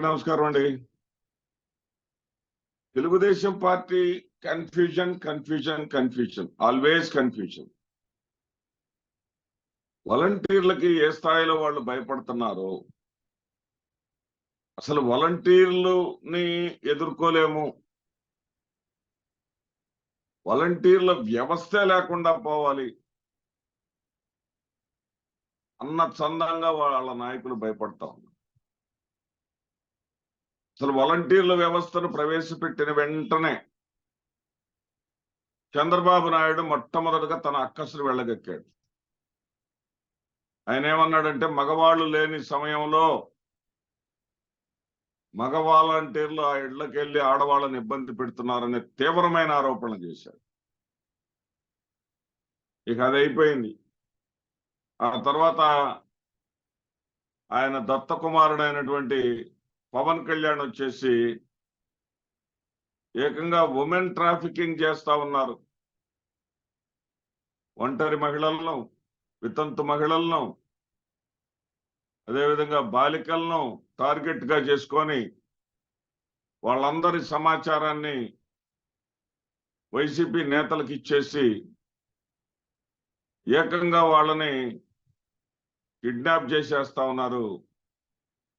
నమస్కారం అండి. Telugu Desam party confusion always confusion. వాలంటీర్లకి ఏ స్థాయిలో వాళ్ళు భయపడుతున్నారో, అసలు వాలంటీర్లని ఎదుర్కోలేము, వాలంటీర్ల వ్యవస్థే లేకుండా పోవాలి అన్న చందంగా వాళ్ళ నాయకులు భయపడతా ఉన్నారు. అసలు వాలంటీర్ల వ్యవస్థను ప్రవేశపెట్టిన వెంటనే చంద్రబాబు నాయుడు మొట్టమొదటిగా తన అక్కసులు వెళ్ళగక్కాడు. ఆయన ఏమన్నాడంటే, మగవాళ్ళు లేని సమయంలో మగ వాలంటీర్లు ఆ ఇళ్లకు వెళ్లి ఆడవాళ్ళని ఇబ్బంది పెడుతున్నారనే తీవ్రమైన ఆరోపణలు చేశాడు. ఇక అది అయిపోయింది. ఆ తర్వాత ఆయన దత్త కుమారుడైనటువంటి పవన్ కళ్యాణ్ వచ్చేసి ఏకంగా ఉమెన్ ట్రాఫికింగ్ చేస్తా ఉన్నారు. ఒంటరి మహిళలను, వితంతు మహిళలను, అదేవిధంగా బాలికలను టార్గెట్ గా చేసుకొని వాళ్ళందరి సమాచారాన్ని వైసీపీ నేతలకు ఇచ్చేసి ఏకంగా వాళ్ళని కిడ్నాప్ చేసేస్తా ఉన్నారు.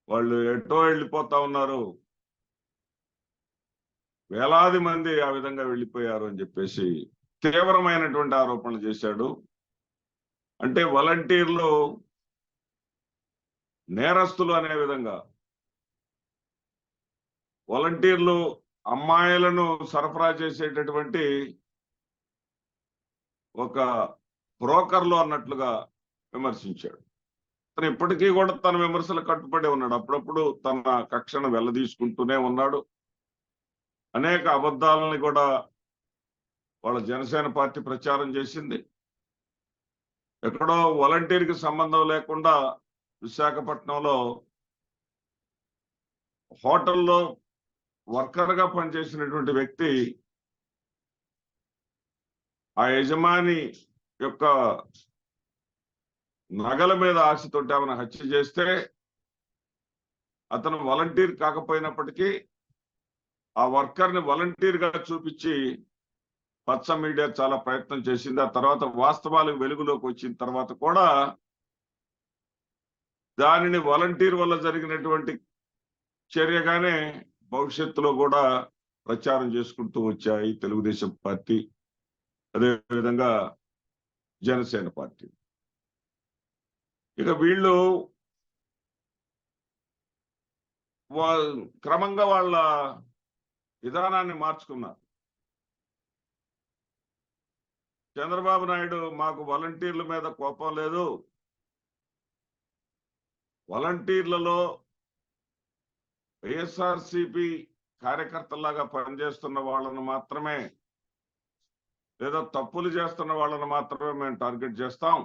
వాళ్ళు ఎటో వెళ్ళిపోతా ఉన్నారు. వేలాది మంది ఆ విధంగా వెళ్ళిపోయారు అని చెప్పేసి తీవ్రమైనటువంటి ఆరోపణలు చేశాడు. అంటే వాలంటీర్లు నేరస్తులు అనే విధంగా, వాలంటీర్లు అమ్మాయిలను సరఫరా చేసేటటువంటి ఒక బ్రోకర్లు అన్నట్లుగా విమర్శించాడు. తను ఇప్పటికీ కూడా తన విమర్శలు కట్టుబడి ఉన్నాడు. అప్పుడప్పుడు తన కక్షను వెల్లదీసుకుంటూనే ఉన్నాడు. అనేక అబద్ధాలని కూడా వాళ్ళ జనసేన పార్టీ ప్రచారం చేసింది. ఎక్కడో వాలంటీర్కి సంబంధం లేకుండా విశాఖపట్నంలో హోటల్లో వర్కర్గా పనిచేసినటువంటి వ్యక్తి ఆ యజమాని యొక్క నగల మీద ఆశతోటి ఆమెను హత్య చేస్తే, అతను వాలంటీర్ కాకపోయినప్పటికీ ఆ వర్కర్ని వాలంటీర్ గా చూపించి పచ్చ మీడియా చాలా ప్రయత్నం చేసింది. ఆ తర్వాత వాస్తవాలకు వెలుగులోకి వచ్చిన తర్వాత కూడా దానిని వాలంటీర్ వల్ల జరిగినటువంటి చర్యగానే భవిష్యత్తులో కూడా ప్రచారం చేసుకుంటూ వచ్చాయి తెలుగుదేశం పార్టీ, అదేవిధంగా జనసేన పార్టీ. ఇక వీళ్ళు క్రమంగా వాళ్ళ విధానాన్ని మార్చుకున్నారు. చంద్రబాబు నాయుడు, మాకు వాలంటీర్ల మీద కోపం లేదు, వాలంటీర్లలో వైఎస్ఆర్సీపీ కార్యకర్తలాగా పనిచేస్తున్న వాళ్ళను మాత్రమే, లేదా తప్పులు చేస్తున్న వాళ్ళను మాత్రమే మేము టార్గెట్ చేస్తాం,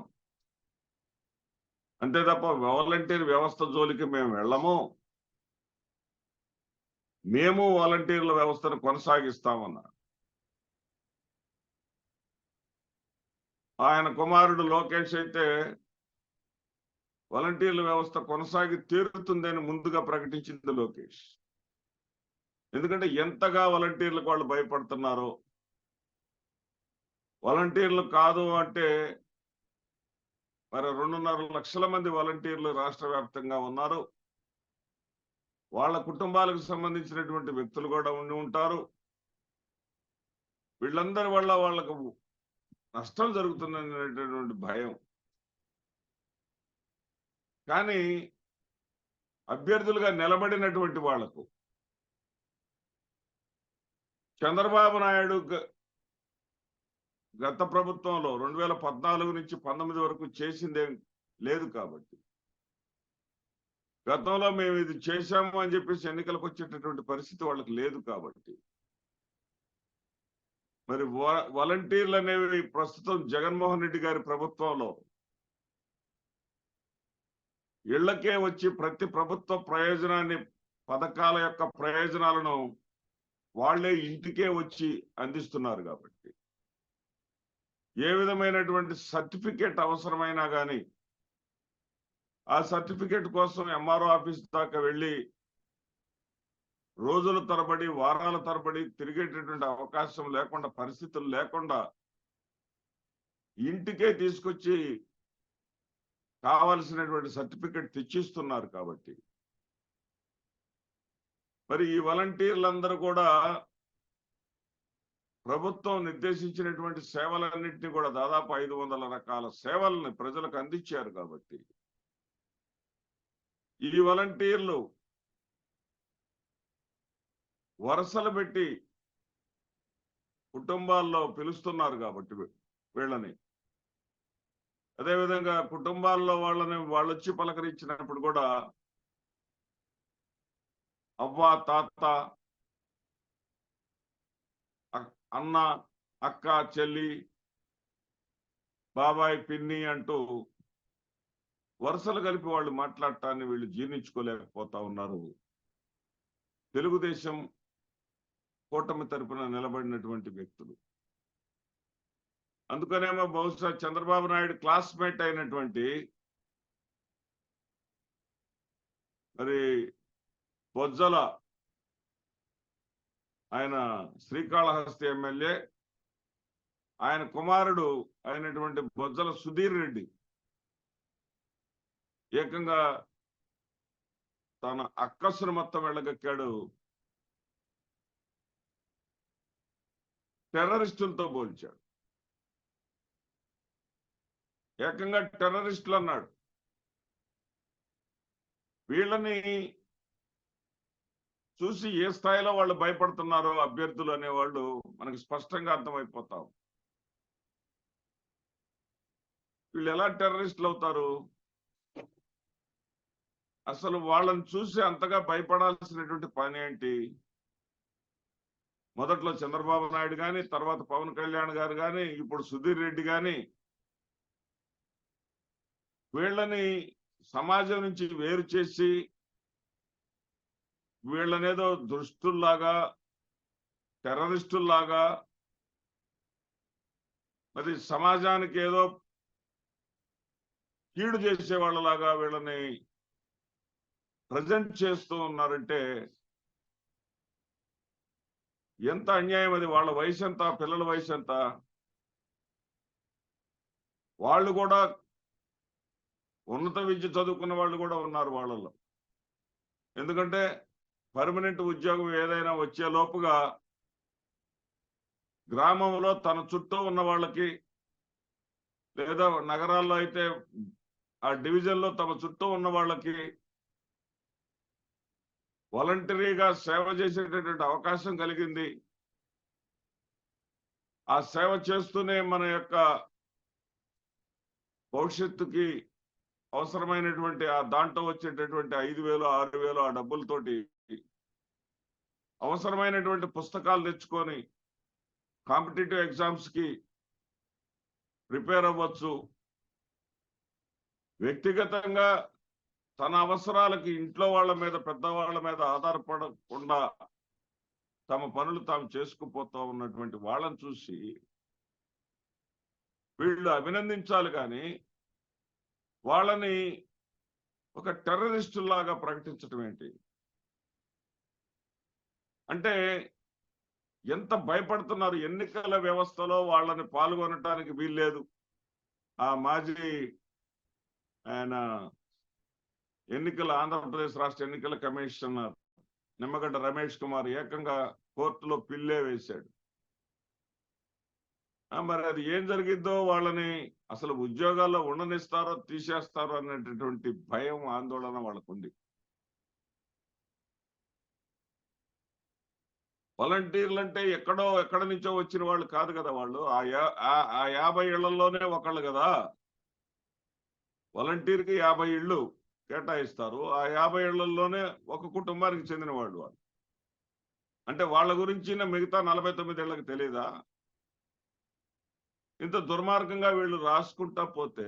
అంతే తప్ప వాలంటీర్ వ్యవస్థ జోలికి మేము వెళ్ళము, మేము వాలంటీర్ల వ్యవస్థను కొనసాగిస్తామన్నారు. ఆయన కుమారుడు లోకేష్ అయితే వాలంటీర్ల వ్యవస్థ కొనసాగి తీరుతుందని ముందుగా ప్రకటించింది లోకేష్. ఎందుకంటే ఎంతగా వాలంటీర్లకు వాళ్ళు భయపడుతున్నారో. వాలంటీర్లు కాదు అంటే మరి 2.5 లక్షల మంది వాలంటీర్లు రాష్ట్ర వ్యాప్తంగా ఉన్నారు. వాళ్ళ కుటుంబాలకు సంబంధించినటువంటి వ్యక్తులు కూడా ఉండి ఉంటారు. వీళ్ళందరి వల్ల వాళ్ళకు నష్టం జరుగుతుందనేటటువంటి భయం. కానీ అభ్యర్థులుగా నిలబడినటువంటి వాళ్లకు చంద్రబాబు నాయుడు గత ప్రభుత్వంలో 2014 నుంచి 19 వరకు చేసిందేం లేదు కాబట్టి, గతంలో మేము ఇది చేశాము అని చెప్పేసి ఎన్నికలకు వచ్చేటటువంటి పరిస్థితి వాళ్ళకి లేదు కాబట్టి, మరి వాలంటీర్లు అనేవి ప్రస్తుతం జగన్మోహన్ రెడ్డి గారి ప్రభుత్వంలో ఇళ్లకే వచ్చి ప్రతి ప్రభుత్వ ప్రయోజనాన్ని, పథకాల యొక్క ప్రయోజనాలను వాళ్లే ఇంటికే వచ్చి అందిస్తున్నారు కాబట్టి, ఏ విధమైనటువంటి సర్టిఫికేట్ అవసరమైనా కానీ ఆ సర్టిఫికేట్ కోసం ఎంఆర్ఓ ఆఫీస్ దాకా వెళ్ళి రోజుల తరబడి వారాల తరబడి తిరిగేటటువంటి అవకాశం లేకుండా, పరిస్థితులు లేకుండా ఇంటికే తీసుకొచ్చి కావాల్సినటువంటి సర్టిఫికెట్ తెచ్చిస్తున్నారు. కాబట్టి మరి ఈ వాలంటీర్లందరూ కూడా ప్రభుత్వం నిర్దేశించినటువంటి సేవలన్నింటినీ కూడా దాదాపు 500 రకాల సేవల్ని ప్రజలకు అందించారు. కాబట్టి ఈ వాలంటీర్లు వరుసలు పెట్టి కుటుంబాల్లో పిలుస్తున్నారు. కాబట్టి వీళ్ళని అదేవిధంగా కుటుంబాల్లో వాళ్ళొచ్చి పలకరించినప్పుడు కూడా అవ్వ, తాత, అన్న, అక్క, చెల్లి, బాబాయ్, పిన్ని అంటూ వరుసలు కలిపి వాళ్ళు మాట్లాడటాన్ని వీళ్ళు జీర్ణించుకోలేకపోతా ఉన్నారు. తెలుగుదేశం కూటమి తరపున నిలబడినటువంటి వ్యక్తులు. అందుకనేమో బహుశా చంద్రబాబు నాయుడు క్లాస్మేట్ అయినటువంటి మరి బొజ్జల, ఆయన శ్రీకాళహస్తి ఎమ్మెల్యే, ఆయన కుమారుడు అయినటువంటి బొజ్జల సుధీర్ రెడ్డి ఏకంగా తన అక్కసును మొత్తం వెళ్ళగక్కాడు. టెర్రరిస్టులతో పోల్చాడు. ఏకంగా టెర్రరిస్టులు అన్నాడు. వీళ్ళని చూసి ఏ స్థాయిలో వాళ్ళు భయపడుతున్నారో అభ్యర్థులు అనేవాళ్ళు మనకి స్పష్టంగా అర్థమైపోతాం. వీళ్ళు ఎలా టెర్రరిస్టులు అవుతారు? అసలు వాళ్ళని చూసి అంతగా భయపడాల్సినటువంటి పని ఏంటి? మొదట్లో చంద్రబాబు నాయుడు కానీ, తర్వాత పవన్ కళ్యాణ్ గారు కానీ, ఇప్పుడు సుధీర్ రెడ్డి కానీ వీళ్ళని సమాజం నుంచి వేరు చేసి వీళ్ళనేదో దుష్టుల్లాగా, టెర్రరిస్టుల్లాగా, మరి సమాజానికి ఏదో కీడు చేసే వాళ్ళలాగా వీళ్ళని ప్రజెంట్ చేస్తూ ఉన్నారంటే ఎంత అన్యాయం అది. వాళ్ళ వయసు ఎంత, పిల్లల వయసు ఎంత? వాళ్ళు కూడా ఉన్నత విద్య చదువుకున్న వాళ్ళు కూడా ఉన్నారు వాళ్ళలో. ఎందుకంటే పర్మనెంట్ ఉద్యోగం ఏదైనా వచ్చే లోపుగా గ్రామంలో తన చుట్టూ ఉన్న వాళ్ళకి, లేదా నగరాల్లో అయితే ఆ డివిజన్లో తమ చుట్టూ ఉన్న వాళ్ళకి వాలంటరీగా సేవ చేసేటటువంటి అవకాశం కలిగింది. ఆ సేవ చేస్తూనే మన యొక్క భవిష్యత్తుకి అవసరమైనటువంటి ఆ దాంట్లో వచ్చేటటువంటి 5,000, 6,000 ఆ డబ్బులతోటి అవసరమైనటువంటి పుస్తకాలు తెచ్చుకొని కాంపిటేటివ్ ఎగ్జామ్స్ కి ప్రిపేర్ అవ్వచ్చు. వ్యక్తిగతంగా తన అవసరాలకి ఇంట్లో వాళ్ళ మీద, పెద్దవాళ్ళ మీద ఆధారపడకుండా తమ పనులు తాము చేసుకుపోతూ ఉన్నటువంటి వాళ్ళని చూసి వీళ్ళు అభినందించాలి. కానీ వాళ్ళని ఒక టెర్రరిస్టులాగా ప్రకటించడం ఏంటి? అంటే ఎంత భయపడుతున్నారు. ఎన్నికల వ్యవస్థలో వాళ్ళని పాల్గొనటానికి వీల్లేదు. ఆ మాజీ ఆయన ఆంధ్రప్రదేశ్ రాష్ట్ర ఎన్నికల కమిషనర్ నిమ్మగడ్డ రమేష్ కుమార్ ఏకంగా కోర్టులో పిల్లే వేశాడు. మరి అది ఏం జరిగిద్దో, వాళ్ళని అసలు ఉద్యోగాల్లో ఉండనిస్తారో తీసేస్తారో అనేటటువంటి భయం, ఆందోళన వాళ్ళకుంది. వాలంటీర్లు అంటే ఎక్కడి నుంచో వచ్చిన వాళ్ళు కాదు కదా. వాళ్ళు ఆ 50 ఇళ్లలోనే ఒకళ్ళు కదా. వాలంటీర్కి 50 ఇళ్ళు కేటాయిస్తారు. ఆ 50 ఇళ్లలోనే ఒక కుటుంబానికి చెందిన వాళ్ళు. అంటే వాళ్ళ గురించి మిగతా 49 ఇళ్లకు తెలియదా? ఇంత దుర్మార్గంగా వీళ్ళు రాసుకుంటా పోతే,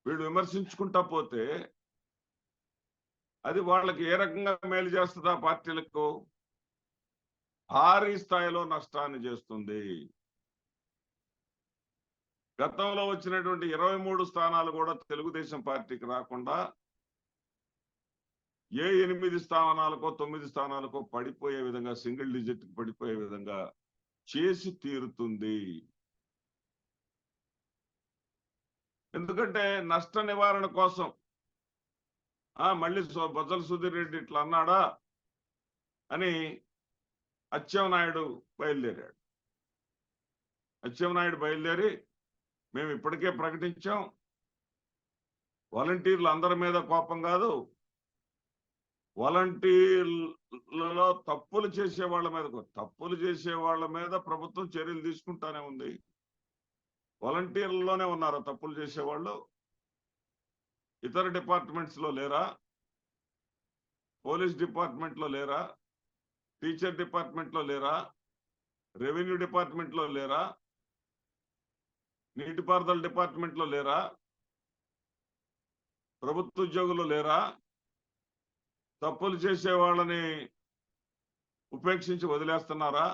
వీళ్ళు విమర్శించుకుంటా పోతే అది వాళ్ళకి ఏ రకంగా మేలు చేస్తుందా? పార్టీలకు భారీ స్థాయిలో నష్టాన్ని చేస్తుంది. గతంలో వచ్చినటువంటి 23 స్థానాలు కూడా తెలుగుదేశం పార్టీకి రాకుండా ఏ 8 స్థానాలకో 9 స్థానాలకో పడిపోయే విధంగా సింగిల్ డిజిట్ పడిపోయే విధంగా చేసి తీరుతుంది. ఎందుకంటే నష్ట నివారణ కోసం మళ్ళీ బొజ్జల సుధీర్ రెడ్డి ఇట్లా అన్నాడా అని అచ్చెన్నాయుడు బయలుదేరాడు. అచ్చెన్నాయుడు బయలుదేరి మేము ఇప్పటికే ప్రకటించాం, వాలంటీర్లు అందరి మీద కోపం కాదు, వాలంటీర్లలో తప్పులు చేసే వాళ్ళ మీద ప్రభుత్వం చర్యలు తీసుకుంటానే ఉంది. వాలంటీర్లలోనే ఉన్నారు తప్పులు చేసేవాళ్ళు, ఇతర డిపార్ట్మెంట్స్ లో లేరా? పోలీస్ డిపార్ట్మెంట్ లో లేరా? టీచర్ డిపార్ట్మెంట్ లో లేరా? రెవెన్యూ డిపార్ట్మెంట్ లో లేరా? నీటిపారుదల డిపార్ట్మెంట్ లో లేరా? ప్రభుత్వ ఉద్యోగులు లేరా? తప్పులు చేసే వాళ్ళని ఉపేక్షించి వదిలేస్తున్నారా?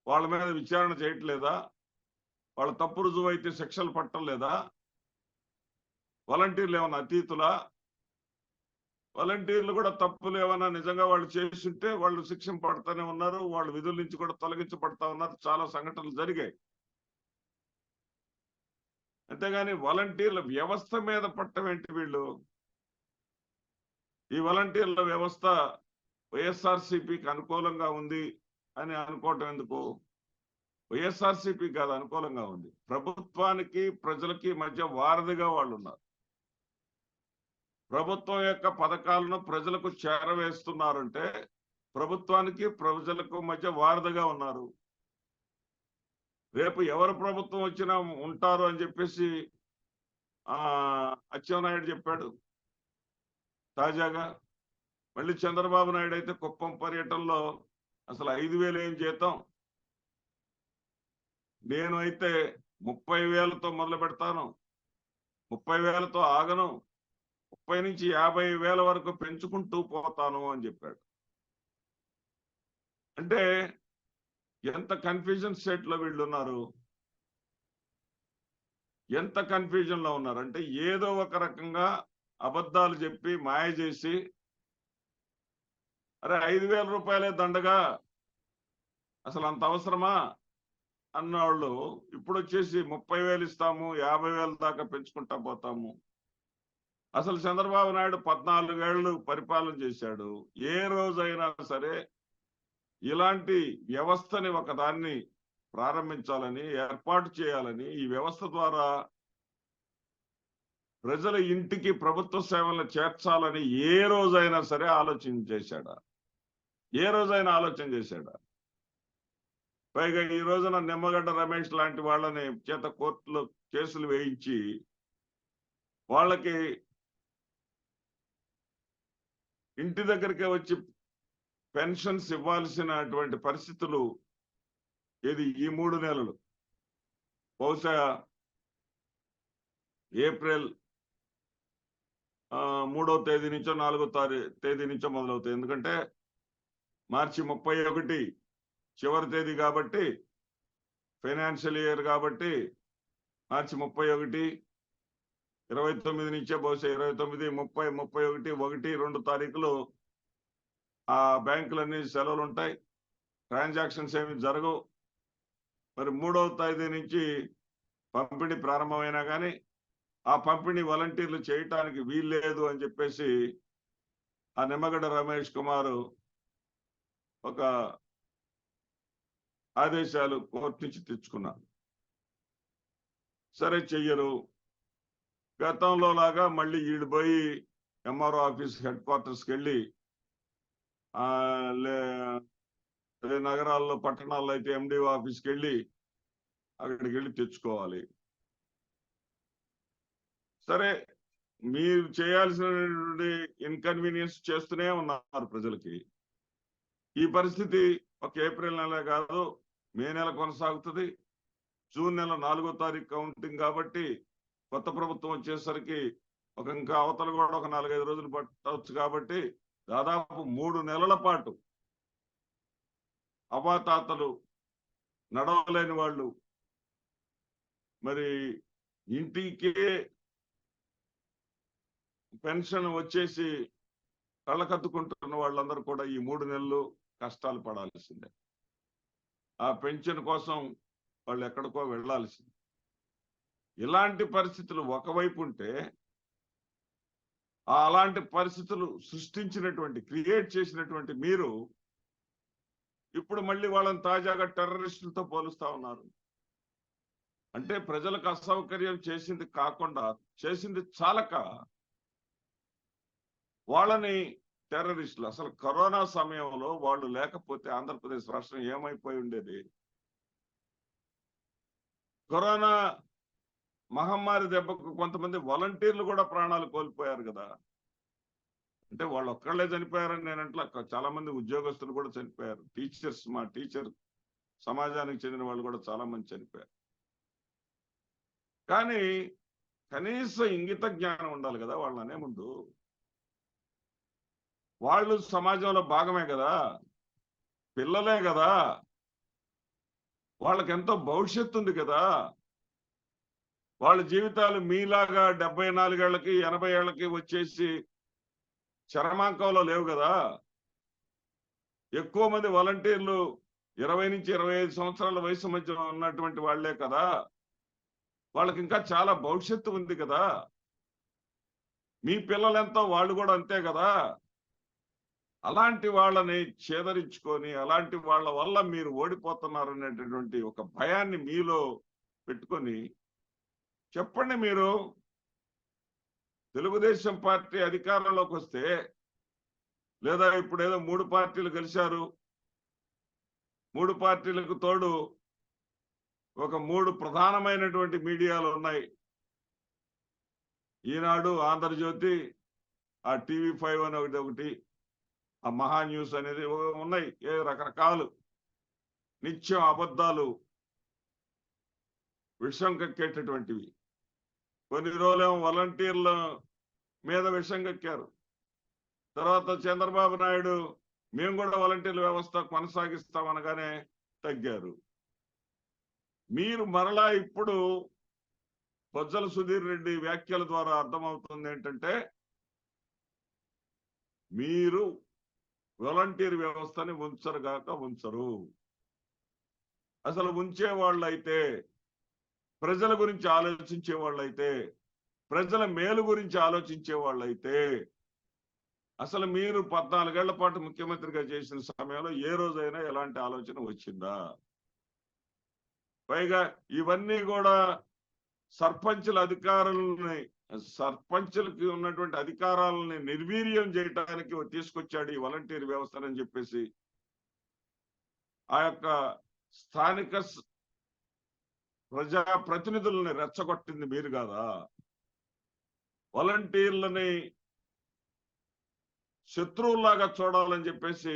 వాళ్ళ మీద విచారణ చేయట్లేదా? వాళ్ళ తప్పు రుజువు అయితే శిక్షలు పట్టలేదా? వాలంటీర్లు ఏమన్నా అతీతులా? వాలంటీర్లు కూడా తప్పులు ఏమన్నా నిజంగా వాళ్ళు చేస్తుంటే వాళ్ళు శిక్షణ పడుతూనే ఉన్నారు, వాళ్ళు విధుల నుంచి కూడా తొలగించబడతా ఉన్నారు. చాలా సంఘటనలు జరిగాయి. అంతేగాని వాలంటీర్ల వ్యవస్థ మీద పట్టం ఏంటి వీళ్ళు? ఈ వాలంటీర్ల వ్యవస్థ వైఎస్ఆర్సీపీకి అనుకూలంగా ఉంది అని అనుకోవటం ఎందుకు? వైఎస్ఆర్సీపీ కాదు అనుకూలంగా ఉంది, ప్రభుత్వానికి ప్రజలకి మధ్య వారధిగా వాళ్ళు ఉన్నారు. ప్రభుత్వం యొక్క పథకాలను ప్రజలకు చేరవేస్తున్నారంటే ప్రభుత్వానికి ప్రజలకు మధ్య వారధిగా ఉన్నారు. రేపు ఎవరు ప్రభుత్వం వచ్చినా ఉంటారు అని చెప్పేసి అచ్చెన్నాయుడు చెప్పాడు. తాజాగా మళ్ళీ చంద్రబాబు నాయుడు అయితే కుప్పం పర్యటనలో అసలు 5,000 ఏం జీతం, నేను అయితే 30,000తో మొదలు పెడతాను, 30,000తో ఆగను, 30 నుంచి 50,000 వరకు పెంచుకుంటూ పోతాను అని చెప్పాడు. అంటే ఎంత కన్ఫ్యూజన్ స్టేట్ లో వీళ్ళు ఉన్నారు, ఎంత కన్ఫ్యూజన్ లో ఉన్నారు అంటే ఏదో ఒక రకంగా అబద్ధాలు చెప్పి మాయ చేసి, అరే 5,000 రూపాయలే దండగా, అసలు అంత అవసరమా అన్నవాళ్ళు ఇప్పుడు వచ్చేసి 30,000 ఇస్తాము, 50,000 దాకా పెంచుకుంటా పోతాము. అసలు చంద్రబాబు నాయుడు 14 ఏళ్ళు పరిపాలన చేశాడు. ఏ రోజైనా సరే ఇలాంటి వ్యవస్థని ఒకదాన్ని ప్రారంభించాలని, ఏర్పాటు చేయాలని, ఈ వ్యవస్థ ద్వారా ప్రజల ఇంటికి ప్రభుత్వ సేవలను చేర్చాలని ఏ రోజైనా సరే ఆలోచన చేశాడా? ఏ రోజైనా ఆలోచన చేశాడా? పైగా ఈ రోజున నిమ్మగడ్డ రమేష్ లాంటి వాళ్ళని చేత కోర్టులో కేసులు వేయించి వాళ్ళకి ఇంటి దగ్గరికే వచ్చి పెన్షన్స్ ఇవ్వాల్సినటువంటి పరిస్థితులు ఇది ఈ 3 నెలలు, బహుశా ఏప్రిల్ 3వ తేదీ నుంచో 4వ తేదీ నుంచో మొదలవుతాయి. ఎందుకంటే మార్చి 31 చివరి తేదీ కాబట్టి, ఫైనాన్షియల్ ఇయర్ కాబట్టి మార్చి 31, 29 నుంచే బహుశా 29, 30, 31, 1, 2 తారీఖులు ఆ బ్యాంకులన్నీ సెలవులు ఉంటాయి, ట్రాన్సాక్షన్స్ ఏమి జరగవు. మరి 3వ తేదీ నుంచి పంపిణీ ప్రారంభమైనా కానీ ఆ పంపిణీ వాలంటీర్లు చేయటానికి వీల్లేదు అని చెప్పేసి ఆ నిమ్మగడ్డ రమేష్ కుమార్ ఒక ఆదేశాలు కోర్టు నుంచి తెచ్చుకున్నారు. సరే చెయ్యరు. గతంలో లాగా మళ్ళీ వీళ్ళు పోయి ఎంఆర్ఓ ఆఫీస్ హెడ్ క్వార్టర్స్కి వెళ్ళి నగరాల్లో పట్టణాల్లో అయితే ఎండిఓ ఆఫీస్కి వెళ్ళి అక్కడికి వెళ్ళి తెచ్చుకోవాలి. సరే మీరు చేయాల్సినటువంటి ఇన్కన్వీనియన్స్ చేస్తూనే ఉన్నారు ప్రజలకి. ఈ పరిస్థితి ఒక ఏప్రిల్ నెల కాదు, మే నెల కొనసాగుతుంది. జూన్ నెల 4వ తారీఖు కౌంటింగ్ కాబట్టి కొత్త ప్రభుత్వం వచ్చేసరికి ఇంకా అవతల కూడా ఒక 4-5 రోజులు పట్టవచ్చు. కాబట్టి దాదాపు 3 నెలల పాటు అవాతాతలు, నడవలేని వాళ్ళు, మరి ఇంటికే పెన్షన్ వచ్చేసి కళ్ళకద్దుకుంటున్న వాళ్ళందరూ కూడా ఈ 3 నెలలు కష్టాలు పడాల్సిందే. ఆ పెన్షన్ కోసం వాళ్ళు ఎక్కడికో వెళ్లాల్సిందే. ఇలాంటి పరిస్థితులు ఒకవైపు ఉంటే అలాంటి పరిస్థితులు సృష్టించినటువంటి క్రియేట్ చేసినటువంటి మీరు ఇప్పుడు మళ్ళీ వాళ్ళని తాజాగా టెర్రరిస్టులతో పోలుస్తా ఉన్నారు. అంటే ప్రజలకు అసౌకర్యం చేసింది కాకుండా చేసింది చాలక వాళ్ళని టెర్రరిస్టులు. అసలు కరోనా సమయంలో వాళ్ళు లేకపోతే ఆంధ్రప్రదేశ్ రాష్ట్రం ఏమైపోయి ఉండేది? కరోనా మహమ్మారి దెబ్బకు కొంతమంది వాలంటీర్లు కూడా ప్రాణాలు కోల్పోయారు కదా. అంటే వాళ్ళు ఒక్కళ్లే చనిపోయారని నేను అంట్లా, చాలా మంది ఉద్యోగస్తులు కూడా చనిపోయారు. టీచర్స్, మా టీచర్ సమాజానికి చెందిన వాళ్ళు కూడా చాలా మంది చనిపోయారు. కానీ కనీస ఇంగిత జ్ఞానం ఉండాలి కదా వాళ్ళనే ముందు. వాళ్ళు సమాజంలో భాగమే కదా, పిల్లలే కదా, వాళ్ళకి ఎంతో భవిష్యత్తు ఉంది కదా. వాళ్ళ జీవితాలు మీలాగా 74 ఏళ్లకి 80 ఏళ్లకి వచ్చేసి చరమాంకంలో లేవు కదా. ఎక్కువ మంది వాలంటీర్లు 20 నుంచి 25 సంవత్సరాల వయసు మధ్య ఉన్నటువంటి వాళ్లే కదా. వాళ్ళకి ఇంకా చాలా భవిష్యత్తు ఉంది కదా. మీ పిల్లలెంతో వాళ్ళు కూడా అంతే కదా. అలాంటి వాళ్ళని చేదరించుకొని అలాంటి వాళ్ళ వల్ల మీరు ఓడిపోతున్నారు అనేటటువంటి ఒక భయాన్ని మీలో పెట్టుకొని చెప్పండి. మీరు తెలుగుదేశం పార్టీ అధికారంలోకి వస్తే, లేదా ఇప్పుడు ఏదో 3 పార్టీలు కలిశారు, 3 పార్టీలకు తోడు ఒక 3 ప్రధానమైనటువంటి మీడియాలు ఉన్నాయి. ఈనాడు, ఆంధ్రజ్యోతి, ఆ TV5 అని ఒకటి, ఆ మహా న్యూస్ అనేది ఉన్నాయి. రకరకాలు నిత్యం అబద్ధాలు విషం కక్కేటటువంటివి. కొన్ని రోజులేమో వాలంటీర్ల మీద విషం కక్కారు. తర్వాత చంద్రబాబు నాయుడు మేము కూడా వాలంటీర్ల వ్యవస్థ కొనసాగిస్తామనగానే తగ్గారు. మీరు మరలా ఇప్పుడు బొజ్జల సుధీర్ రెడ్డి వ్యాఖ్యల ద్వారా అర్థమవుతుంది ఏంటంటే, మీరు వాలంటీర్ వ్యవస్థని ఉంచరుగాక ఉంచరు. అసలు ఉంచే వాళ్ళైతే, ప్రజల గురించి ఆలోచించే వాళ్ళైతే, ప్రజల మేలు గురించి ఆలోచించే వాళ్ళైతే, అసలు మీరు 14 ఏళ్ల పాటు ముఖ్యమంత్రిగా చేసిన సమయంలో ఏ రోజైనా ఎలాంటి ఆలోచన వచ్చిందా? పైగా ఇవన్నీ కూడా సర్పంచుల అధికారులని, సర్పంచులకి ఉన్నటువంటి అధికారాలని నిర్వీర్యం చేయడానికి తీసుకొచ్చాడు ఈ వాలంటీర్ వ్యవస్థనని చెప్పేసి ఆ యొక్క స్థానిక ప్రజా ప్రతినిధులని రెచ్చగొట్టింది మీరు కాదా? వాలంటీర్లని శత్రువుల్లాగా చూడాలని చెప్పేసి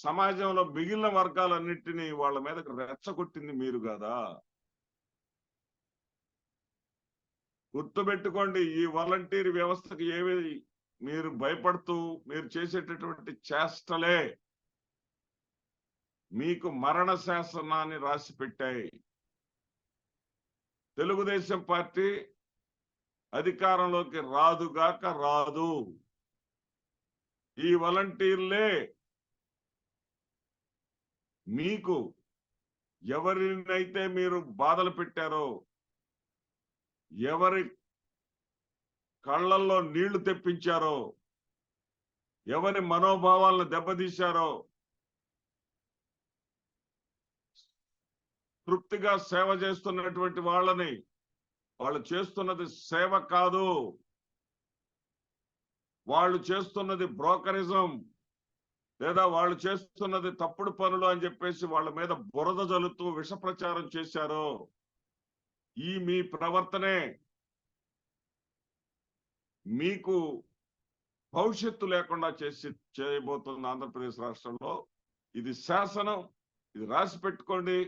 సమాజంలో మిగిలిన వర్గాలన్నింటినీ వాళ్ళ మీదకి రెచ్చగొట్టింది మీరు కాదా? గుర్తుపెట్టుకోండి, ఈ వాలంటీర్ వ్యవస్థకి ఏవి మీరు భయపడుతూ మీరు చేసేటటువంటి చేష్టలే మీకు మరణ శాసనాన్ని రాసి పెట్టాయి. తెలుగుదేశం పార్టీ అధికారంలోకి రాదుగాక రాదు. ఈ వాలంటీర్లే మీకు ఎవరినైతే మీరు బాధలు పెట్టారో, ఎవరి కళ్ళల్లో నీళ్లు తెప్పించారో, ఎవరి మనోభావాలను దెబ్బతీశారో, తృప్తిగా సేవ చేస్తున్నటువంటి వాళ్ళని, వాళ్ళు చేస్తున్నది సేవ కాదు, వాళ్ళు చేస్తున్నది బ్రోకరిజం, లేదా వాళ్ళు చేస్తున్నది తప్పుడు పనులు అని చెప్పేసి వాళ్ళ మీద బురద జల్లుతూ విష ప్రచారం చేశారో, ఈ మీ ప్రవర్తనే మీకు భవిష్యత్తు లేకుండా చేయబోతుంది ఆంధ్రప్రదేశ్ రాష్ట్రంలో. ఇది శాసనం, ఇది రాసి పెట్టుకోండి.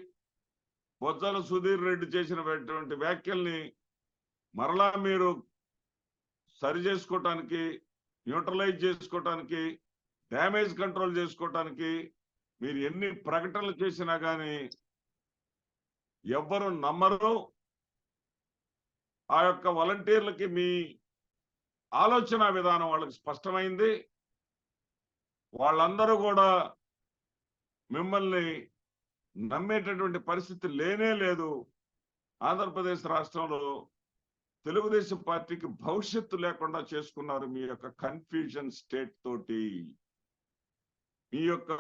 బొజ్జల సుధీర్ రెడ్డి చేసినటువంటి వ్యాఖ్యల్ని మరలా మీరు సరి చేసుకోవటానికి, న్యూట్రలైజ్ చేసుకోవటానికి, డ్యామేజ్ కంట్రోల్ చేసుకోవటానికి మీరు ఎన్ని ప్రకటనలు చేసినా కానీ ఎవ్వరు నమ్మరు. ఆ యొక్క వాలంటీర్లకి మీ ఆలోచన విధానం వాళ్ళకి స్పష్టమైంది. వాళ్ళందరూ కూడా మిమ్మల్ని నమ్మేటటువంటి పరిస్థితి లేనే లేదు. ఆంధ్రప్రదేశ్ రాష్ట్రంలో తెలుగుదేశం పార్టీకి భవిష్యత్తు లేకుండా చేసుకున్నారు మీ యొక్క కన్ఫ్యూజన్ స్టేట్ తోటి, మీ యొక్క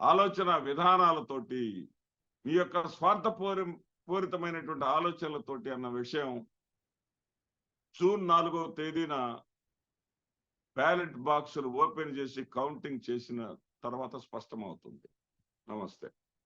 ఆలోచన విధానాలతోటి, మీ యొక్క పూరితమైనటువంటి ఆలోచనలతోటి అన్న విషయం జూన్ 4వ తేదీన బ్యాలెట్ బాక్సులు ఓపెన్ చేసి కౌంటింగ్ చేసిన తర్వాత స్పష్టమవుతుంది. నమస్తే.